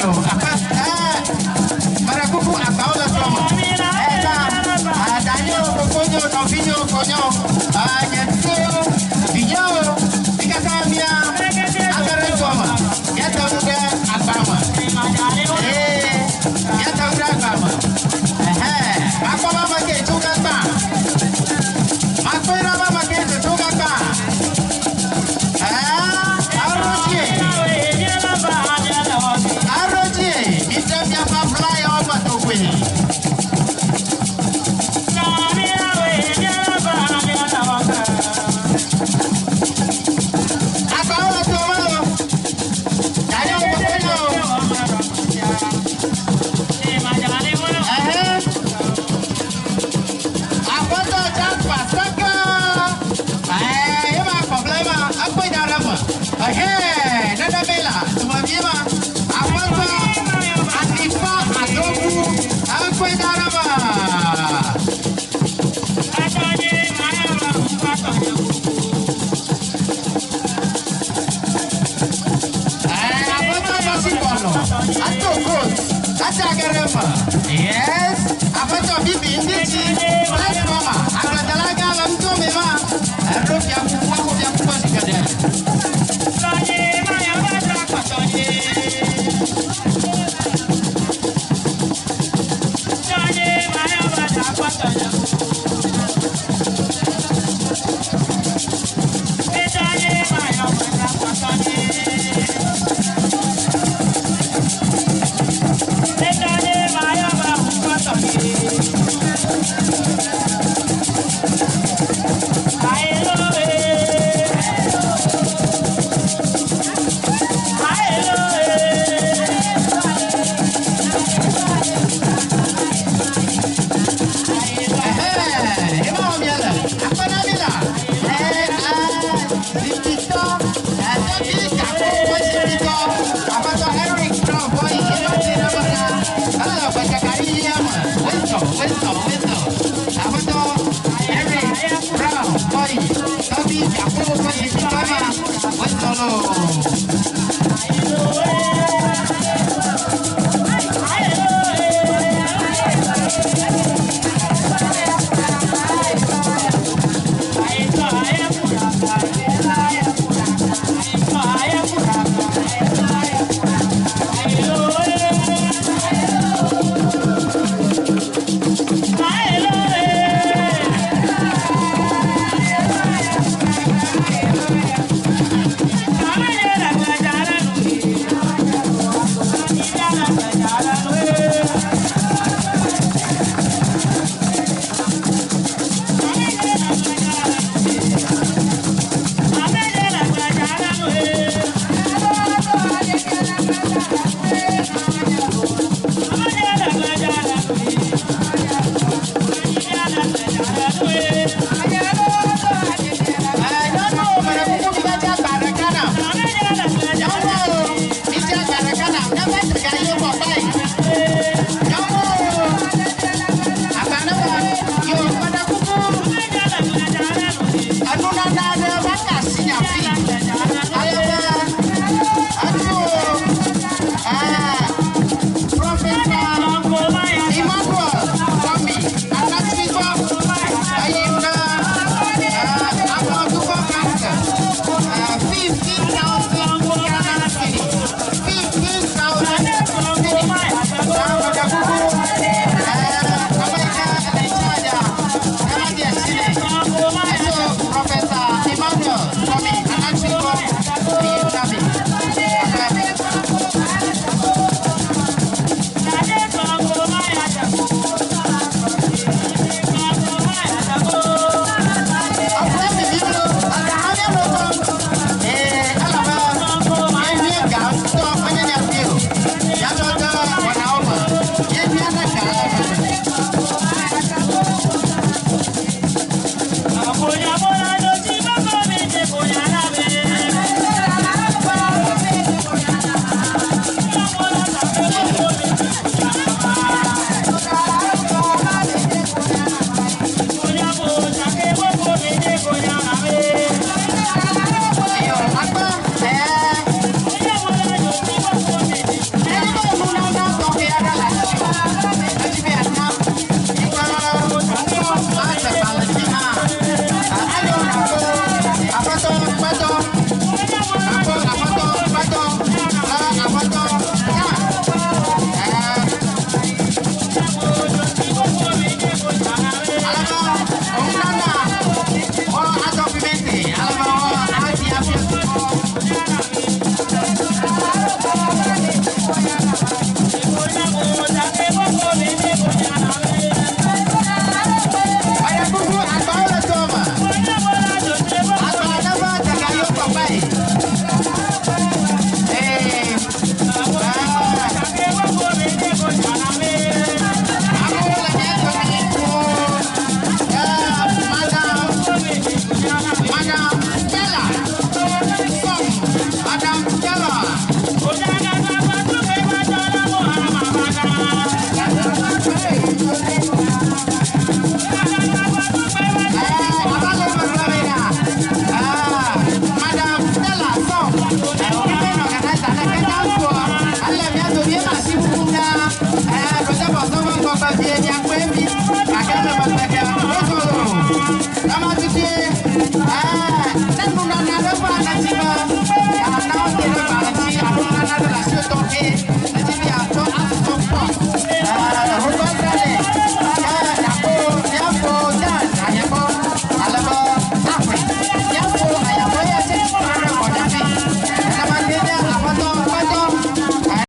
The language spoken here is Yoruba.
Antonio. Para kuku Paula Toma. Daniel Cocoño, Novinho, Coño. Nyantuyo, Vinyo, Ikatamia, Agare Toma. Yata Uga Abama. Yata Uga Abama. Apa mama ke juga ba? Apa mama ke juga ba? Arroji, mitra siapa fly apa tu kuih? Apa orang tu malu? Jangan berpeluh. Apa tu jampa saka? Ini apa problema? Apa yang dalam? Nada bela, semua dia mah. Apa tu? Atifa, adobu, apa yang dalam? Yes, apa tu bibi ini sih? Let's mama, agak jalan-jalan tu memang. Harus yang